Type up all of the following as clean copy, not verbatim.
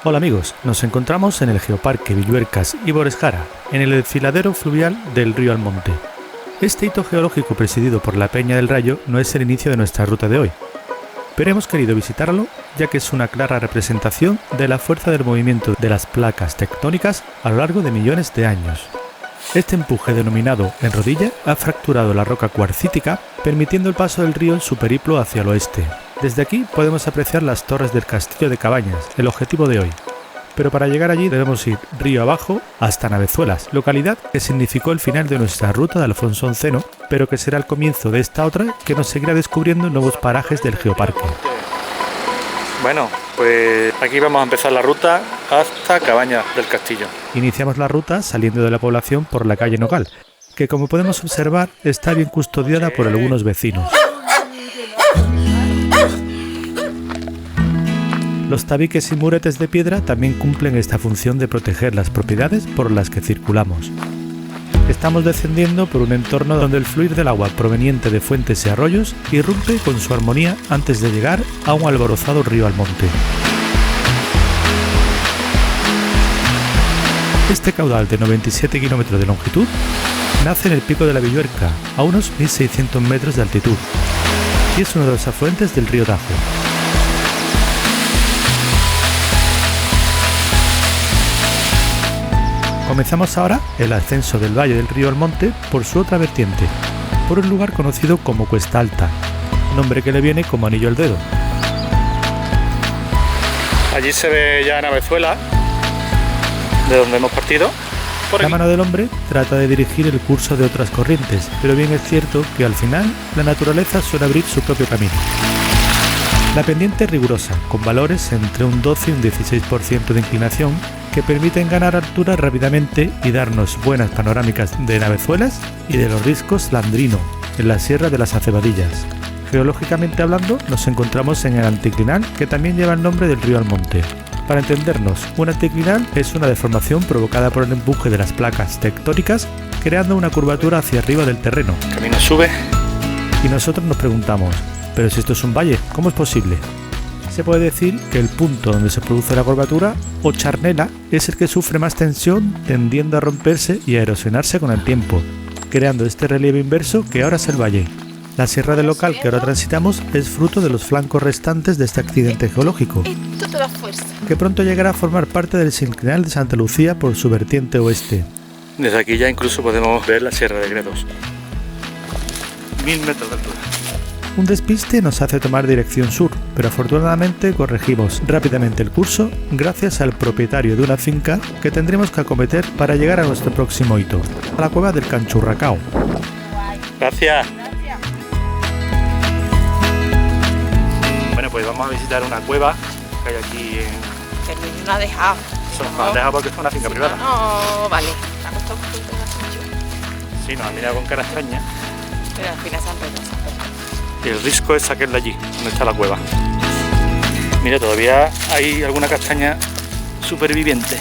Hola amigos, nos encontramos en el Geoparque Villuercas y Boresjara, en el desfiladero fluvial del río Almonte. Este hito geológico presidido por la Peña del Rayo no es el inicio de nuestra ruta de hoy, pero hemos querido visitarlo ya que es una clara representación de la fuerza del movimiento de las placas tectónicas a lo largo de millones de años. Este empuje denominado en rodilla ha fracturado la roca cuarcítica, permitiendo el paso del río en su periplo hacia el oeste. Desde aquí podemos apreciar las torres del castillo de Cabañas, el objetivo de hoy. Pero para llegar allí debemos ir río abajo hasta Navezuelas, localidad que significó el final de nuestra ruta de Alfonso XI, pero que será el comienzo de esta otra que nos seguirá descubriendo nuevos parajes del geoparque. Bueno, pues aquí vamos a empezar la ruta hasta Cabañas del Castillo. Iniciamos la ruta saliendo de la población por la calle Nogal, que como podemos observar está bien custodiada por algunos vecinos. Los tabiques y muretes de piedra también cumplen esta función de proteger las propiedades por las que circulamos. Estamos descendiendo por un entorno donde el fluir del agua proveniente de fuentes y arroyos irrumpe con su armonía antes de llegar a un alborozado río Almonte. Este caudal de 97 kilómetros de longitud nace en el pico de la Villuerca, a unos 1600 metros de altitud, y es uno de los afluentes del río Tajo. Comenzamos ahora el ascenso del valle del río Almonte por su otra vertiente, por un lugar conocido como Cuesta Alta, nombre que le viene como anillo al dedo. Allí se ve ya Navezuela, de donde hemos partido. La mano del hombre trata de dirigir el curso de otras corrientes, pero bien es cierto que al final la naturaleza suele abrir su propio camino. La pendiente es rigurosa, con valores entre un 12 y un 16% de inclinación, que permiten ganar altura rápidamente y darnos buenas panorámicas de Navezuelas y de los riscos Landrino, en la Sierra de las Acebadillas. Geológicamente hablando, nos encontramos en el anticlinal, que también lleva el nombre del río Almonte. Para entendernos, un anticlinal es una deformación provocada por el empuje de las placas tectónicas, creando una curvatura hacia arriba del terreno. El camino sube. Y nosotros nos preguntamos, ¿pero si esto es un valle, cómo es posible? Se puede decir que el punto donde se produce la curvatura, o charnela, es el que sufre más tensión, tendiendo a romperse y a erosionarse con el tiempo, creando este relieve inverso que ahora es el valle. La sierra del local que ahora transitamos es fruto de los flancos restantes de este accidente geológico, que pronto llegará a formar parte del sinclinal de Santa Lucía por su vertiente oeste. Desde aquí ya incluso podemos ver la Sierra de Gredos. 1000 metros de altura. Un despiste nos hace tomar dirección sur, pero afortunadamente corregimos rápidamente el curso gracias al propietario de una finca que tendremos que acometer para llegar a nuestro próximo hito, a la cueva del Canchurracao. Gracias. Bueno, pues vamos a visitar una cueva que hay aquí en... Pero yo no ha dejado. No ha dejado porque es una finca privada. No, vale. Sí, nos ha mirado con cara extraña. Pero al final se han retrasado. Y el risco es aquel de allí, donde está la cueva. Mira, todavía hay alguna castaña superviviente.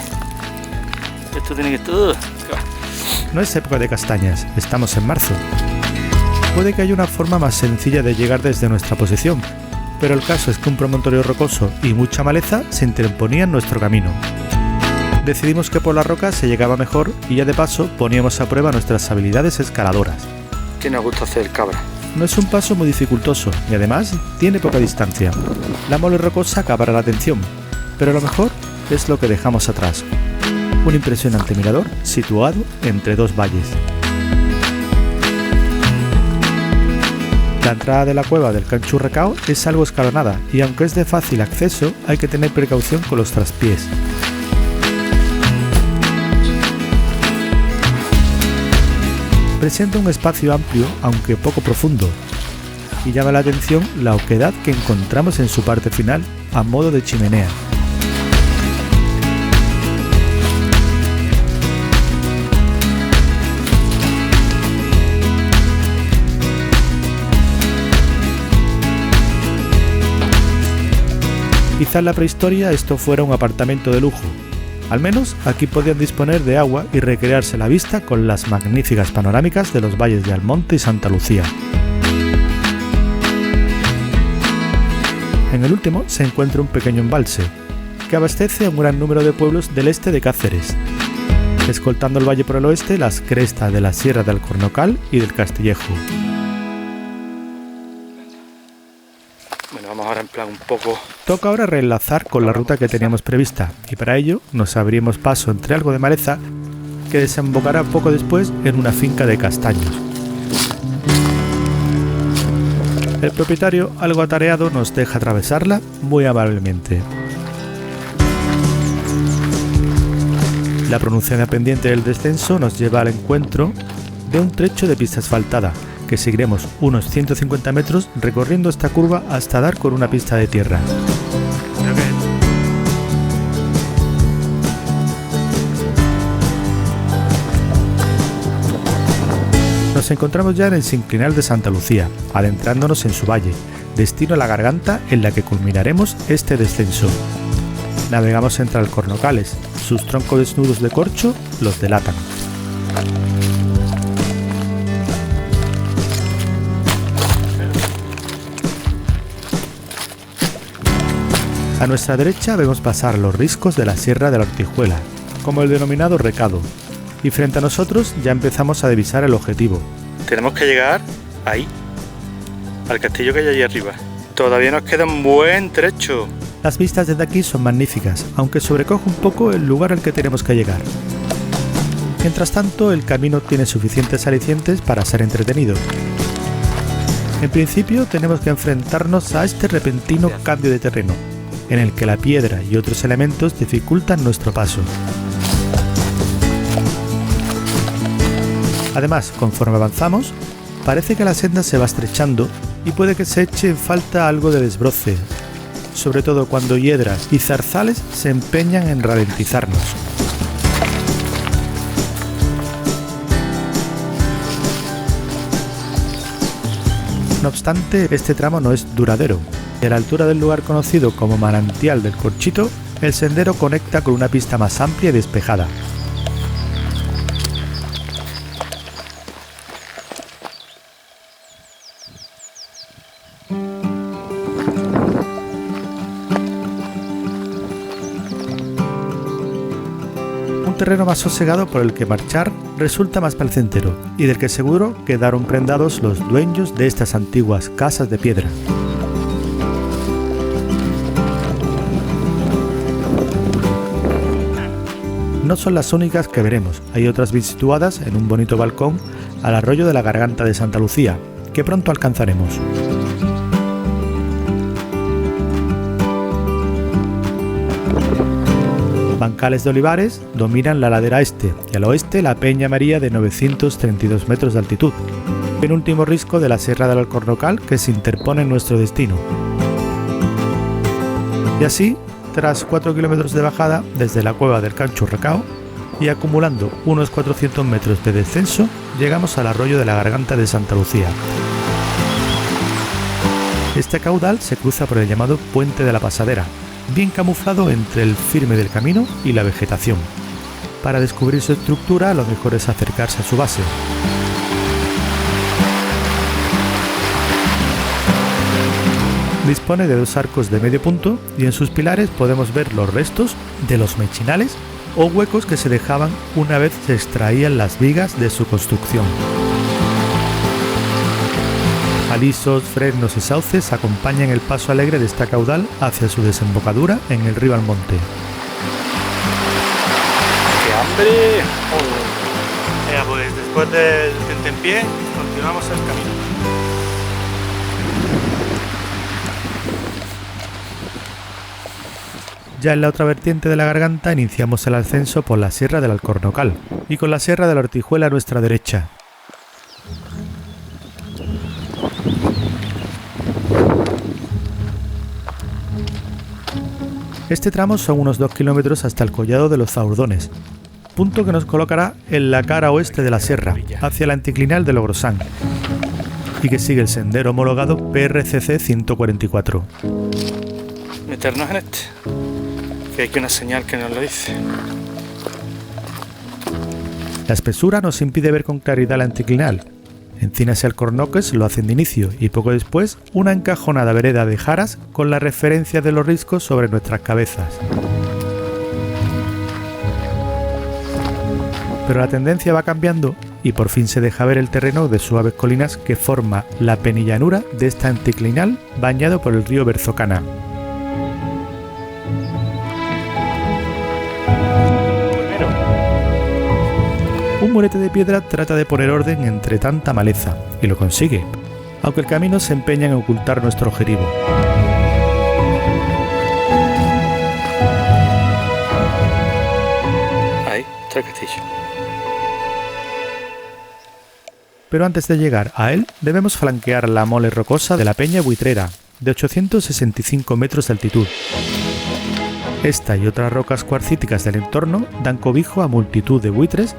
Esto tiene que estar... No es época de castañas, estamos en marzo. Puede que haya una forma más sencilla de llegar desde nuestra posición, pero el caso es que un promontorio rocoso y mucha maleza se interponían en nuestro camino. Decidimos que por la roca se llegaba mejor y ya de paso poníamos a prueba nuestras habilidades escaladoras. ¿Qué nos gusta hacer, cabra? No es un paso muy dificultoso y además tiene poca distancia. La mole rocosa acabará la atención, pero lo mejor es lo que dejamos atrás. Un impresionante mirador situado entre dos valles. La entrada de la cueva del Canchurracao es algo escalonada y aunque es de fácil acceso hay que tener precaución con los traspiés. Presenta un espacio amplio, aunque poco profundo, y llama la atención la oquedad que encontramos en su parte final, a modo de chimenea. Quizá en la prehistoria esto fuera un apartamento de lujo. Al menos aquí podían disponer de agua y recrearse la vista con las magníficas panorámicas de los valles de Almonte y Santa Lucía. En el último se encuentra un pequeño embalse, que abastece a un gran número de pueblos del este de Cáceres, escoltando el valle por el oeste las crestas de la Sierra del Alcornocal y del Castillejo. Bueno, vamos ahora en plan un poco... Toca ahora reenlazar con la ruta que teníamos prevista, y para ello nos abrimos paso entre algo de maleza que desembocará poco después en una finca de castaños. El propietario, algo atareado, nos deja atravesarla muy amablemente. La pronunciada pendiente del descenso nos lleva al encuentro de un trecho de pista asfaltada, que seguiremos unos 150 metros recorriendo esta curva hasta dar con una pista de tierra. Nos encontramos ya en el sinclinal de Santa Lucía, adentrándonos en su valle, destino a la garganta en la que culminaremos este descenso. Navegamos entre alcornocales, sus troncos desnudos de corcho los delatan. A nuestra derecha vemos pasar los riscos de la Sierra de la Ortijuela, como el denominado Recado, y frente a nosotros ya empezamos a divisar el objetivo. Tenemos que llegar ahí, al castillo que hay allí arriba. Todavía nos queda un buen trecho. Las vistas desde aquí son magníficas, aunque sobrecoge un poco el lugar al que tenemos que llegar. Mientras tanto, el camino tiene suficientes alicientes para ser entretenido. En principio, tenemos que enfrentarnos a este repentino cambio de terreno, en el que la piedra y otros elementos dificultan nuestro paso. Además, conforme avanzamos, parece que la senda se va estrechando y puede que se eche en falta algo de desbroce, sobre todo cuando hiedras y zarzales se empeñan en ralentizarnos. No obstante, este tramo no es duradero, y a la altura del lugar conocido como Manantial del Corchito, el sendero conecta con una pista más amplia y despejada. Un terreno más sosegado por el que marchar resulta más placentero y del que seguro quedaron prendados los dueños de estas antiguas casas de piedra. No son las únicas que veremos, hay otras bien situadas en un bonito balcón al arroyo de la Garganta de Santa Lucía, que pronto alcanzaremos. Bancales de olivares dominan la ladera este y al oeste la Peña María de 932 metros de altitud, penúltimo risco de la Sierra del Alcornocal que se interpone en nuestro destino. Y así, tras 4 kilómetros de bajada desde la cueva del Cancho Recao y acumulando unos 400 metros de descenso, llegamos al arroyo de la Garganta de Santa Lucía. Este caudal se cruza por el llamado Puente de la Pasadera, bien camuflado entre el firme del camino y la vegetación. Para descubrir su estructura, lo mejor es acercarse a su base. Dispone de 2 arcos de medio punto y en sus pilares podemos ver los restos de los mechinales o huecos que se dejaban una vez se extraían las vigas de su construcción. Alisos, fresnos y sauces acompañan el paso alegre de esta caudal hacia su desembocadura en el río Almonte. ¡Qué hambre! Venga, pues después del tentempié continuamos el camino. Ya en la otra vertiente de la garganta iniciamos el ascenso por la Sierra del Alcornocal y con la Sierra de la Ortijuela a nuestra derecha. Este tramo son unos 2 kilómetros hasta el collado de los Zaurdones, punto que nos colocará en la cara oeste de la sierra, hacia la anticlinal de Logrosán, y que sigue el sendero homologado PRCC 144. Meternos en este, que hay que una señal que nos lo dice. La espesura nos impide ver con claridad la anticlinal. Encinas y alcornoques lo hacen de inicio y poco después una encajonada vereda de jaras con la referencia de los riscos sobre nuestras cabezas. pero la tendencia va cambiando y por fin se deja ver el terreno de suaves colinas que forma la penillanura de este anticlinal bañado por el río Berzocana. Un murete de piedra trata de poner orden entre tanta maleza, y lo consigue, aunque el camino se empeña en ocultar nuestro objetivo. Ahí está el castillo. Pero antes de llegar a él, debemos flanquear la mole rocosa de la Peña Buitrera, de 865 metros de altitud. Esta y otras rocas cuarcíticas del entorno dan cobijo a multitud de buitres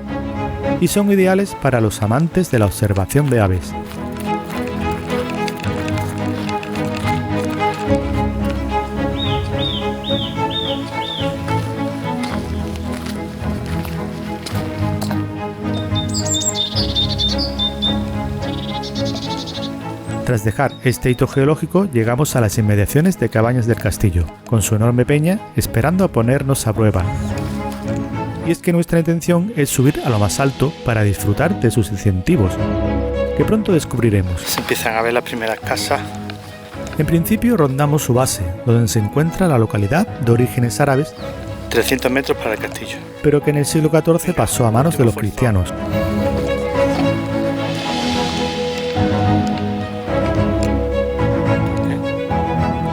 y son ideales para los amantes de la observación de aves. Tras dejar este hito geológico, llegamos a las inmediaciones de Cabañas del Castillo, con su enorme peña esperando a ponernos a prueba. Y es que nuestra intención es subir a lo más alto para disfrutar de sus incentivos, que pronto descubriremos. Se empiezan a ver las primeras casas. En principio rondamos su base, donde se encuentra la localidad de orígenes árabes, 300 metros para el castillo. pero que en el siglo XIV pasó a manos de los cristianos.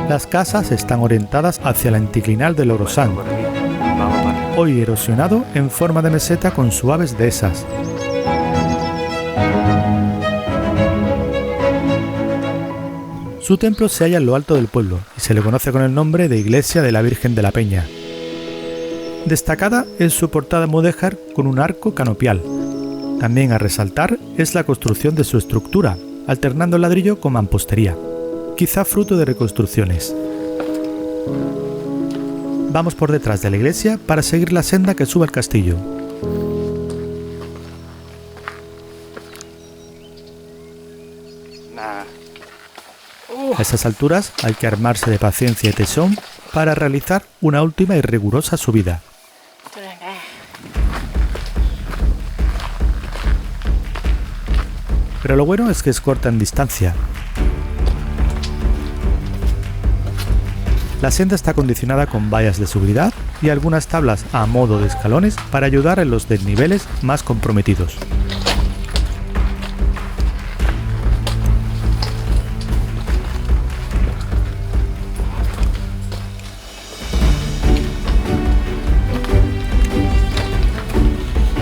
Las casas están orientadas hacia el anticlinal de Logrosán, hoy erosionado en forma de meseta con suaves dehesas. Su templo se halla en lo alto del pueblo y se le conoce con el nombre de Iglesia de la Virgen de la Peña. Destacada es su portada mudéjar con un arco canopial. También a resaltar es la construcción de su estructura, alternando el ladrillo con mampostería, quizá fruto de reconstrucciones. Vamos por detrás de la iglesia para seguir la senda que sube al castillo. A estas alturas hay que armarse de paciencia y tesón para realizar una última y rigurosa subida. Pero lo bueno es que es corta en distancia. La senda está acondicionada con vallas de seguridad y algunas tablas a modo de escalones para ayudar en los desniveles más comprometidos.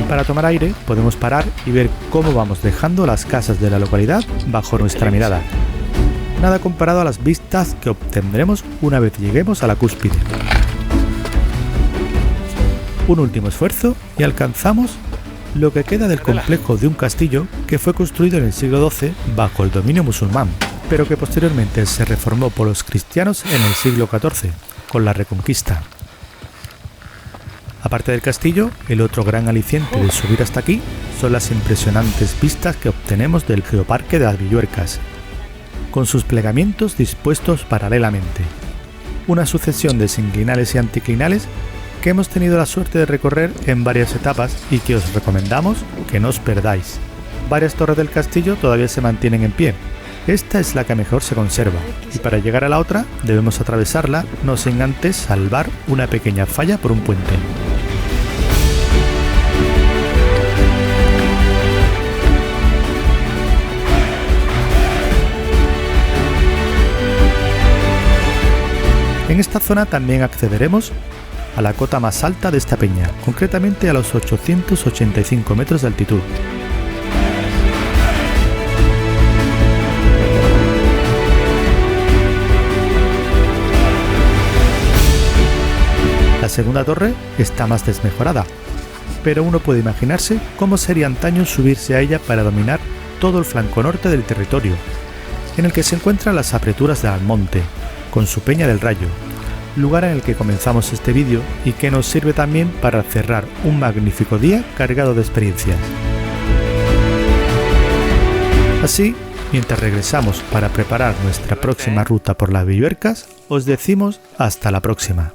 Para tomar aire podemos parar y ver cómo vamos dejando las casas de la localidad bajo nuestra mirada. Nada comparado a las vistas que obtendremos una vez lleguemos a la cúspide. Un último esfuerzo y alcanzamos lo que queda del complejo de un castillo que fue construido en el siglo XII bajo el dominio musulmán, pero que posteriormente se reformó por los cristianos en el siglo XIV, con la Reconquista. Aparte del castillo, el otro gran aliciente de subir hasta aquí son las impresionantes vistas que obtenemos del Geoparque de las Villuercas, con sus plegamientos dispuestos paralelamente. Una sucesión de sinclinales y anticlinales que hemos tenido la suerte de recorrer en varias etapas y que os recomendamos que no os perdáis. Varias torres del castillo todavía se mantienen en pie. Esta es la que mejor se conserva, y para llegar a la otra debemos atravesarla, no sin antes salvar una pequeña falla por un puente. En esta zona también accederemos a la cota más alta de esta peña, concretamente a los 885 metros de altitud. La segunda torre está más desmejorada, pero uno puede imaginarse cómo sería antaño subirse a ella para dominar todo el flanco norte del territorio, en el que se encuentran las apreturas de Almonte, con su Peña del Rayo, lugar en el que comenzamos este vídeo y que nos sirve también para cerrar un magnífico día cargado de experiencias. Así, mientras regresamos para preparar nuestra próxima ruta por las Villuercas, os decimos hasta la próxima.